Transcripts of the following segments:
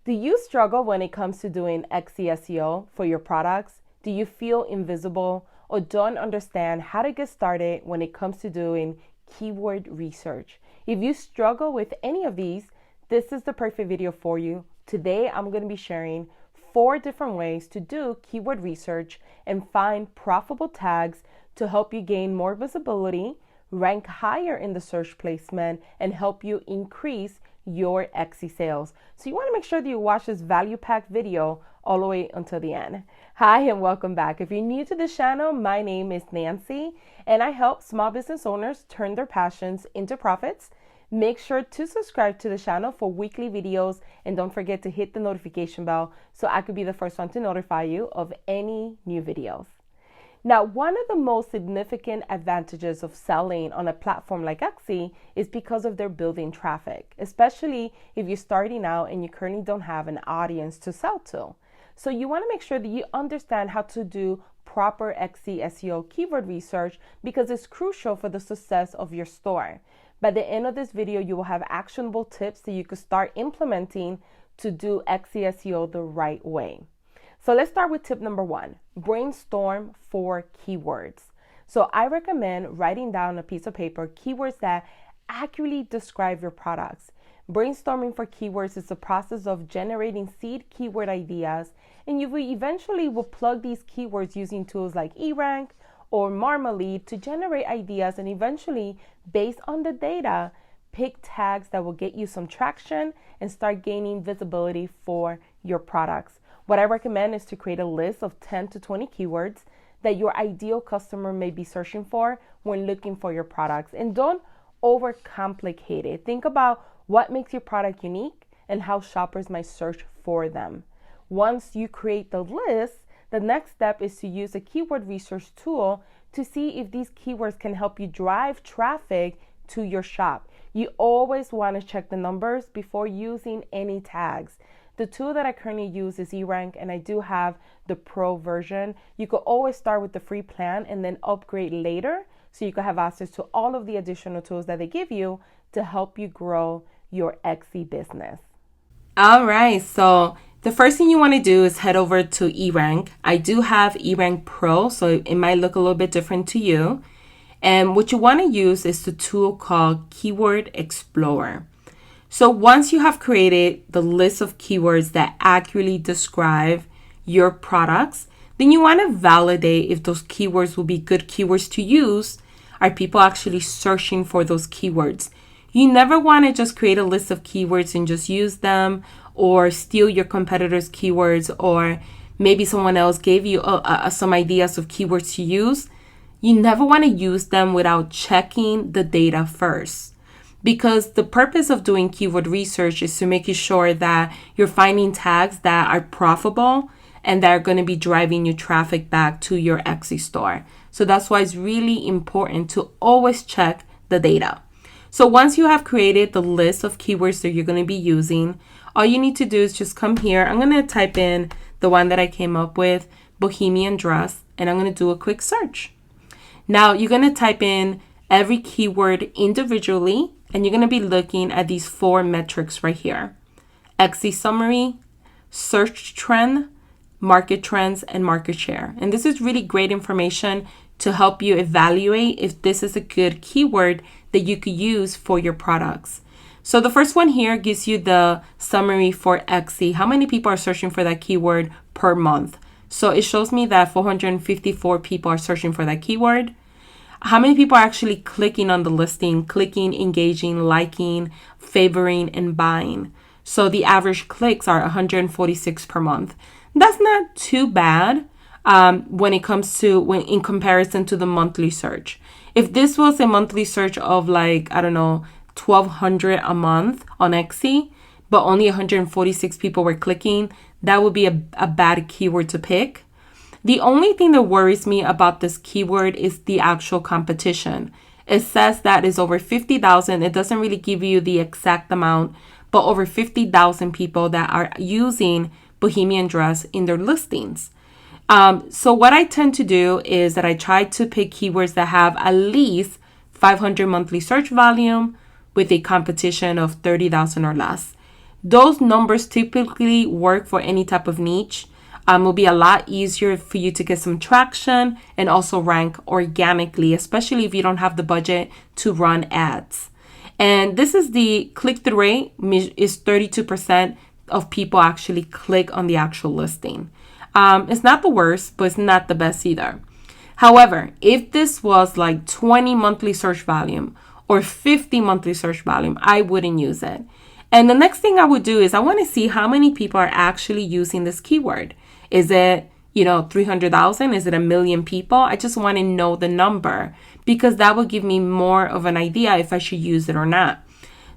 Do you struggle when it comes to doing SEO for your products? Do you feel invisible or don't understand how to get started when it comes to doing keyword research? If you struggle with any of these, this is the perfect video for you. Today, I'm going to be sharing 4 different ways to do keyword research and find profitable tags to help you gain more visibility, rank higher in the search placement, and help you increase your Etsy sales. So you want to make sure that you watch this value-packed video all the way until the end. Hi and welcome back. If you're new to this channel, my name is Nancy and I help small business owners turn their passions into profits. Make sure to subscribe to the channel for weekly videos and don't forget to hit the notification bell so I could be the first one to notify you of any new videos. Now, one of the most significant advantages of selling on a platform like Etsy is because of their building traffic, especially if you're starting out and you currently don't have an audience to sell to. So you want to make sure that you understand how to do proper Etsy SEO keyword research because it's crucial for the success of your store. By the end of this video, you will have actionable tips that you could start implementing to do Etsy SEO the right way. So let's start with tip number 1, brainstorm for keywords. So I recommend writing down a piece of paper keywords that accurately describe your products. Brainstorming for keywords is the process of generating seed keyword ideas, and you will eventually plug these keywords using tools like eRank or Marmalade to generate ideas and eventually, based on the data, pick tags that will get you some traction and start gaining visibility for your products. What I recommend is to create a list of 10 to 20 keywords that your ideal customer may be searching for when looking for your products. And don't overcomplicate it. Think about what makes your product unique and how shoppers might search for them. Once you create the list, the next step is to use a keyword research tool to see if these keywords can help you drive traffic to your shop. You always want to check the numbers before using any tags. The tool that I currently use is eRank, and I do have the pro version. You could always start with the free plan and then upgrade later so you can have access to all of the additional tools that they give you to help you grow your Etsy business. All right, so the first thing you want to do is head over to eRank. I do have eRank Pro, so it might look a little bit different to you. And what you want to use is the tool called Keyword Explorer. So once you have created the list of keywords that accurately describe your products, then you want to validate if those keywords will be good keywords to use. Are people actually searching for those keywords? You never want to just create a list of keywords and just use them or steal your competitors' keywords, or maybe someone else gave you some ideas of keywords to use. You never want to use them without checking the data first. Because the purpose of doing keyword research is to make sure that you're finding tags that are profitable and that are going to be driving your traffic back to your Etsy store. So that's why it's really important to always check the data. So once you have created the list of keywords that you're going to be using, all you need to do is just come here. I'm going to type in the one that I came up with, bohemian dress, and I'm going to do a quick search. Now you're going to type in every keyword individually, and you're going to be looking at these 4 metrics right here: Etsy summary, search trend, market trends, and market share. And this is really great information to help you evaluate if this is a good keyword that you could use for your products. So the first one here gives you the summary for Etsy. How many people are searching for that keyword per month? So it shows me that 454 people are searching for that keyword. How many people are actually clicking on the listing, clicking, engaging, liking, favoring, and buying? So the average clicks are 146 per month. That's not too bad when in comparison to the monthly search. If this was a monthly search of 1,200 a month on Etsy, but only 146 people were clicking, that would be a bad keyword to pick. The only thing that worries me about this keyword is the actual competition. It says that it's over 50,000. It doesn't really give you the exact amount, but over 50,000 people that are using bohemian dress in their listings. So what I tend to do is that I try to pick keywords that have at least 500 monthly search volume with a competition of 30,000 or less. Those numbers typically work for any type of niche. It'll be a lot easier for you to get some traction and also rank organically, especially if you don't have the budget to run ads. And this is the click-through rate is 32% of people actually click on the actual listing. It's not the worst, but it's not the best either. However, if this was like 20 monthly search volume or 50 monthly search volume, I wouldn't use it. And the next thing I would do is I want to see how many people are actually using this keyword. Is it, 300,000? Is it 1 million people? I just want to know the number because that will give me more of an idea if I should use it or not.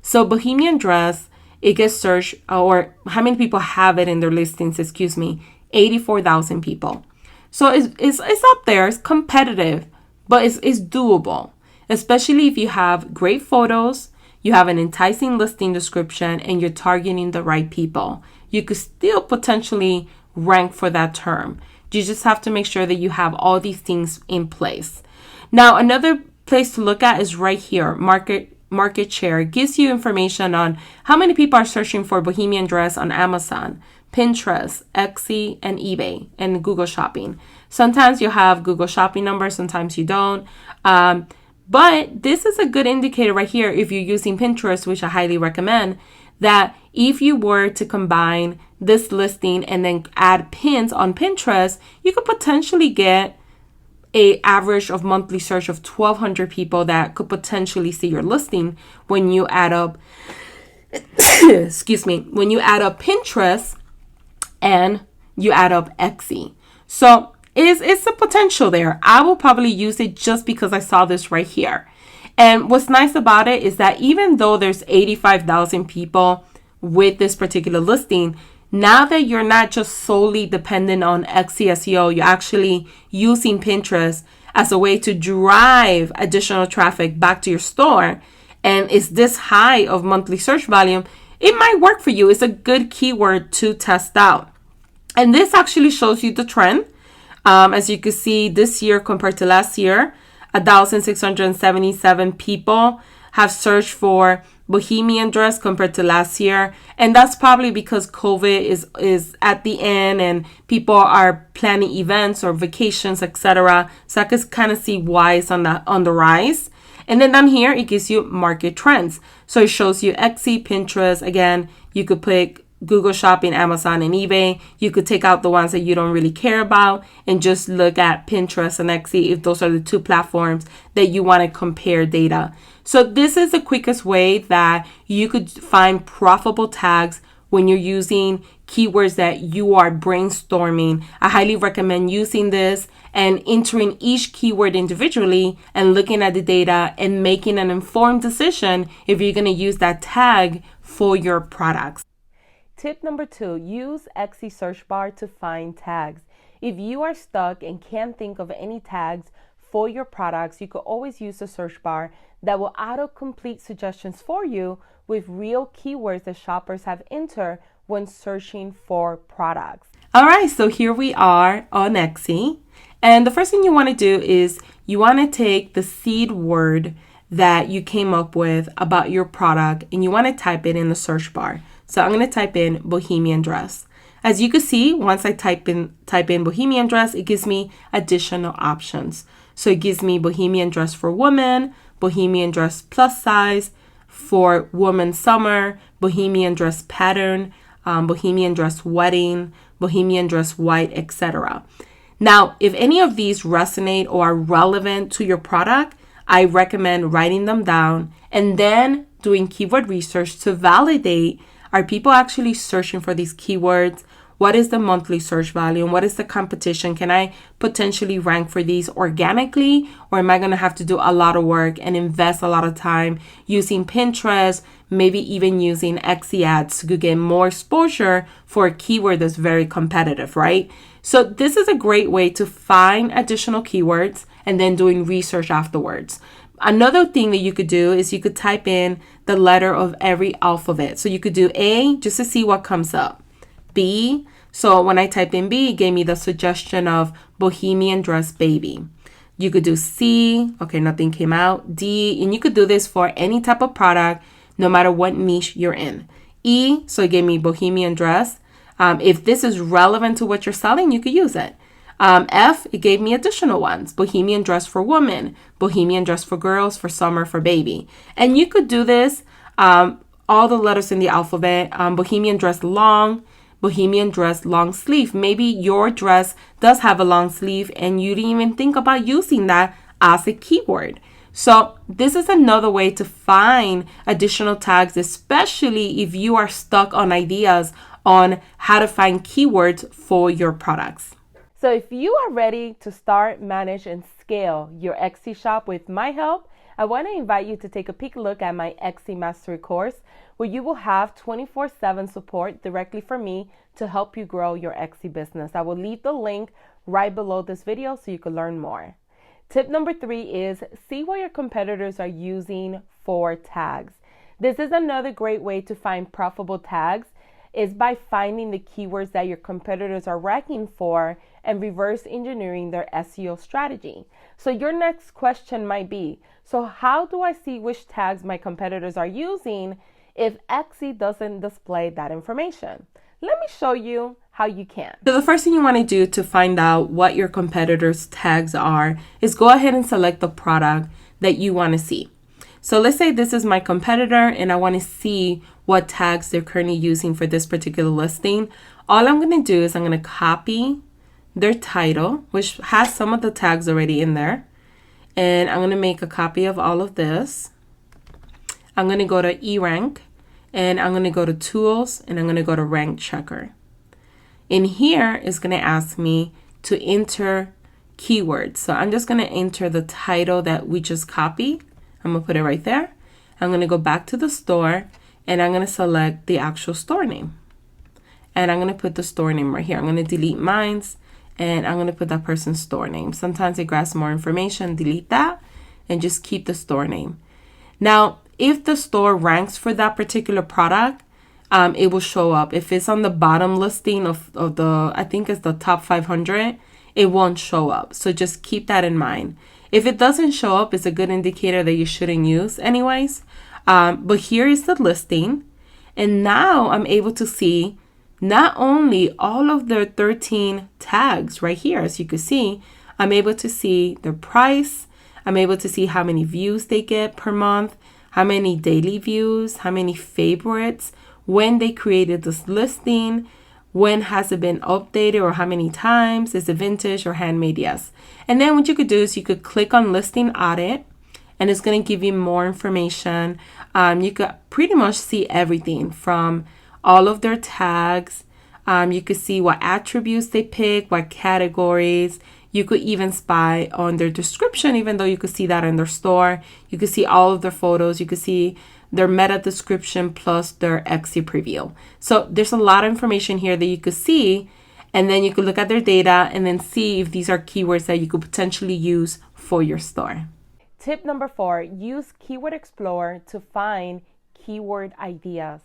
So Bohemian dress, it gets searched, or how many people have it in their listings, 84,000 people. So it's up there, it's competitive, but it's doable, especially if you have great photos, you have an enticing listing description, and you're targeting the right people. You could still potentially rank for that term. You just have to make sure that you have all these things in place. Now, another place to look at is right here, market share. It gives you information on how many people are searching for Bohemian dress on Amazon, Pinterest, Etsy, and eBay, and Google Shopping. Sometimes you have Google Shopping numbers, sometimes you don't. But this is a good indicator right here if you're using Pinterest, which I highly recommend, that if you were to combine this listing and then add pins on Pinterest, you could potentially get an average of monthly search of 1,200 people that could potentially see your listing when you add up, when you add up Pinterest and you add up Etsy. So it's a potential there. I will probably use it just because I saw this right here. And what's nice about it is that even though there's 85,000 people with this particular listing, now that you're not just solely dependent on Etsy SEO, you're actually using Pinterest as a way to drive additional traffic back to your store, and it's this high of monthly search volume, it might work for you. It's a good keyword to test out. And this actually shows you the trend. As you can see, this year compared to last year, 1,677 people have searched for Bohemian dress compared to last year. And that's probably because COVID is at the end and people are planning events or vacations, etc. So I can kind of see why it's on the rise. And then down here, it gives you market trends. So it shows you Etsy, Pinterest. Again, you could pick Google Shopping, Amazon, and eBay. You could take out the ones that you don't really care about and just look at Pinterest and Etsy if those are the two platforms that you want to compare data. So this is the quickest way that you could find profitable tags when you're using keywords that you are brainstorming. I highly recommend using this and entering each keyword individually and looking at the data and making an informed decision if you're going to use that tag for your products. Tip number 2, use Etsy search bar to find tags. If you are stuck and can't think of any tags for your products, you could always use the search bar that will auto-complete suggestions for you with real keywords that shoppers have entered when searching for products. All right, so here we are on Etsy. And the first thing you want to do is you want to take the seed word that you came up with about your product and you want to type it in the search bar. So I'm going to type in Bohemian dress. As you can see, once I type in Bohemian dress, it gives me additional options. So it gives me Bohemian dress for women, Bohemian dress plus size, for woman summer, Bohemian dress pattern, Bohemian dress wedding, Bohemian dress white, etc. Now, if any of these resonate or are relevant to your product, I recommend writing them down and then doing keyword research to validate, are people actually searching for these keywords? What is the monthly search volume? What is the competition? Can I potentially rank for these organically? Or am I going to have to do a lot of work and invest a lot of time using Pinterest, maybe even using Etsy ads to get more exposure for a keyword that's very competitive, right? So this is a great way to find additional keywords and then doing research afterwards. Another thing that you could do is you could type in the letter of every alphabet. So you could do A just to see what comes up. B, so when I typed in B, it gave me the suggestion of Bohemian dress baby. You could do C, okay, nothing came out. D, and you could do this for any type of product, no matter what niche you're in. E, so it gave me bohemian dress. If this is relevant to what you're selling, you could use it. F, it gave me additional ones. Bohemian dress for women, bohemian dress for girls, for summer, for baby. And you could do this, all the letters in the alphabet. Bohemian dress long, bohemian dress long sleeve. Maybe your dress does have a long sleeve and you didn't even think about using that as a keyword. So this is another way to find additional tags, especially if you are stuck on ideas on how to find keywords for your products. So if you are ready to start, manage, and scale your Etsy shop with my help, I want to invite you to take a peek look at my Etsy Mastery course, where you will have 24/7 support directly from me to help you grow your Etsy business. I will leave the link right below this video so you can learn more. Tip number 3 is see what your competitors are using for tags. This is another great way to find profitable tags, is by finding the keywords that your competitors are ranking for and reverse engineering their SEO strategy. So your next question might be, so how do I see which tags my competitors are using if Etsy doesn't display that information? Let me show you how you can. So the first thing you want to do to find out what your competitors' tags are is go ahead and select the product that you want to see. So let's say this is my competitor and I want to see what tags they're currently using for this particular listing. All I'm going to do is I'm going to copy their title, which has some of the tags already in there. And I'm going to make a copy of all of this. I'm going to go to eRank and I'm going to go to Tools and I'm going to go to Rank Checker. In here is going to ask me to enter keywords. So I'm just going to enter the title that we just copied. I'm going to put it right there. I'm going to go back to the store and I'm going to select the actual store name. And I'm going to put the store name right here. I'm going to delete mine's and I'm going to put that person's store name. Sometimes it grabs more information, delete that, and just keep the store name. Now, if the store ranks for that particular product, it will show up. If it's on the bottom listing of the, I think it's the top 500, it won't show up. So just keep that in mind. If it doesn't show up, it's a good indicator that you shouldn't use anyways. But here is the listing. And now I'm able to see not only all of their 13 tags right here, as you can see, I'm able to see their price. I'm able to see how many views they get per month, how many daily views, how many favorites, when they created this listing, when has it been updated or how many times, is it vintage or handmade, yes. And then what you could do is you could click on listing audit and it's going to give you more information. You could pretty much see everything from all of their tags. You could see what attributes they pick, what categories. You could even spy on their description, even though you could see that in their store. You could see all of their photos. You could see their meta description plus their Etsy preview. So there's a lot of information here that you could see, and then you could look at their data and then see if these are keywords that you could potentially use for your store. Tip number 4, use Keyword Explorer to find keyword ideas.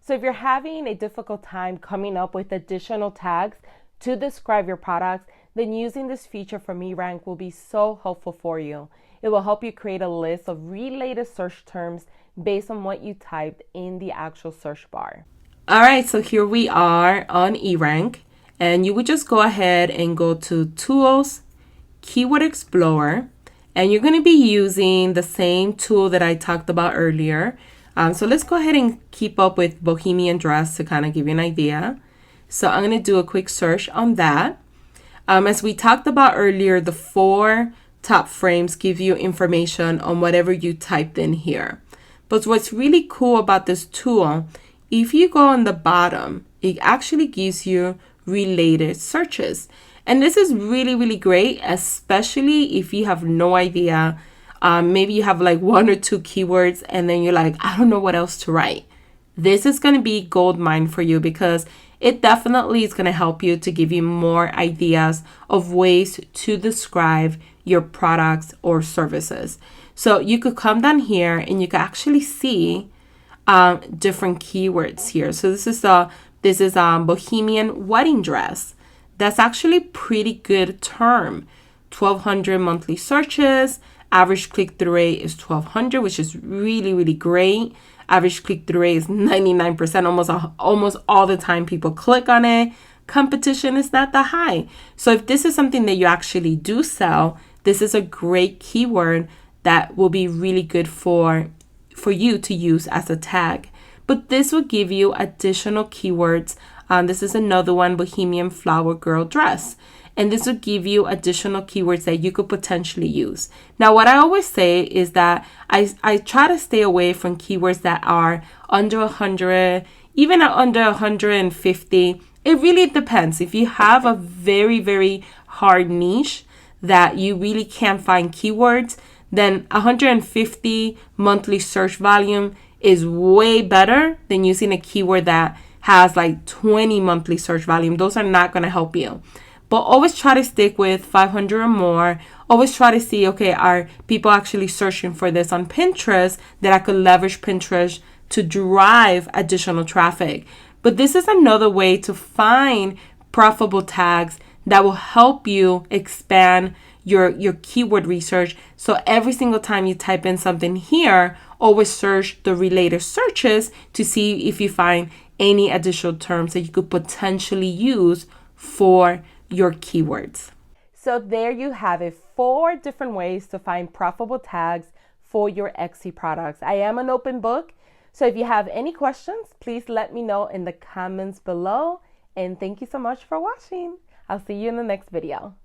So if you're having a difficult time coming up with additional tags to describe your products, then using this feature from eRank will be so helpful for you. It will help you create a list of related search terms based on what you typed in the actual search bar. All right, so here we are on eRank, and you would just go ahead and go to Tools, Keyword Explorer, and you're going to be using the same tool that I talked about earlier. So let's go ahead and keep up with bohemian dress to kind of give you an idea. So I'm going to do a quick search on that. As we talked about earlier, the 4 top frames give you information on whatever you typed in here. But what's really cool about this tool, if you go on the bottom, it actually gives you related searches. And this is really, really great, especially if you have no idea. Maybe you have like 1 or 2 keywords and then you're like, I don't know what else to write. This is going to be gold mine for you because it definitely is going to help you to give you more ideas of ways to describe your products or services. So you could come down here and you can actually see different keywords here. So this is bohemian wedding dress. That's actually pretty good term. 1,200 monthly searches. Average click-through rate is 1,200, which is really, really great. Average click-through rate is 99%. Almost all the time people click on it. Competition is not that high. So if this is something that you actually do sell, this is a great keyword that will be really good for you to use as a tag. But this will give you additional keywords. This is another one, Bohemian Flower Girl Dress. And this will give you additional keywords that you could potentially use. Now, what I always say is that I try to stay away from keywords that are under 100, even under 150. It really depends. If you have a very, very hard niche that you really can't find keywords, then 150 monthly search volume is way better than using a keyword that has like 20 monthly search volume. Those are not going to help you. But always try to stick with 500 or more. Always try to see, okay, are people actually searching for this on Pinterest, that I could leverage Pinterest to drive additional traffic. But this is another way to find profitable tags that will help you expand your keyword research. So every single time you type in something here, always search the related searches to see if you find any additional terms that you could potentially use for your keywords. So there you have it, 4 different ways to find profitable tags for your Etsy products. I am an open book, so if you have any questions, please let me know in the comments below. And thank you so much for watching. I'll see you in the next video.